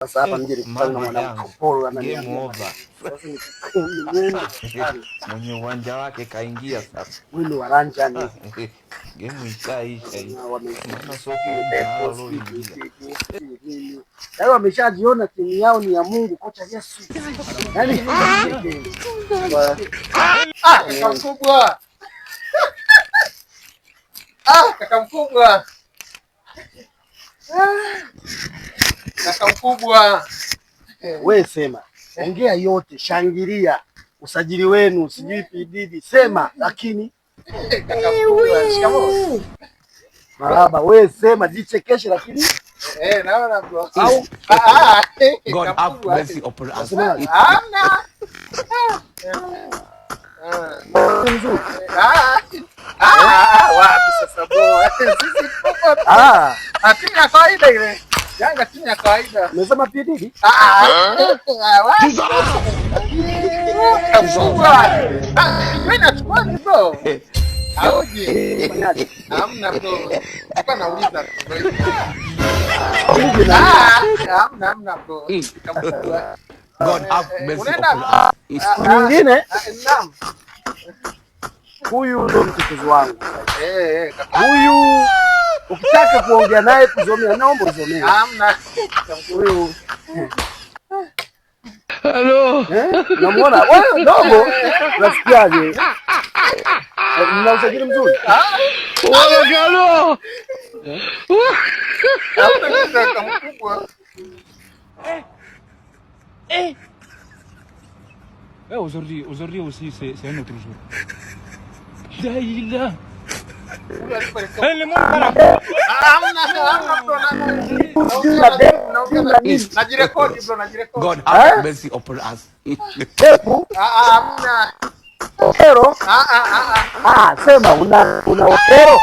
Sasa hapa mje nikutana na mwanamke polo game over. Mwenye uwanja wake kaingia sasa. Mwili wa ranjani. Game ishaisha hii. Maana soko linaloingia. Leo wameshajiona timu yao ni ya Mungu, kocha Yesu. Yaani kaka mkubwa. Kaka mkubwa. Kaka mkubwa. Wewe sema, ongea yote, shangilia usajili wenu, sijui PDD, sema lakini Kaka mkubwa, shikamoo. marahaba. Wewe sema, jichekeshe lakini naona bro. Au God have mercy upon us. Hamna. Wapi sasa bro? Sisi tuko hatuna kawaida ile. Yanga timu ya kawaida. umesema PDD? Wewe unachukua bro. Auje. Hamna bro. Hapa nauliza tu. Hamna bro. God have mercy upon us. Mwingine Naam. huyu ndo mtetezi wangu. Huyu ukitaka kuongea naye kuzomea, naomba uzomee. Hamna. Huyu Hello. namuona wewe dogo, unasikiaje? Mna usajili mzuri? Hello. Kaka mkubwa. Aujourd'hui aussi, c'est un autre jour. Daïla. God have mercy upon us. Okero? Sema una okero?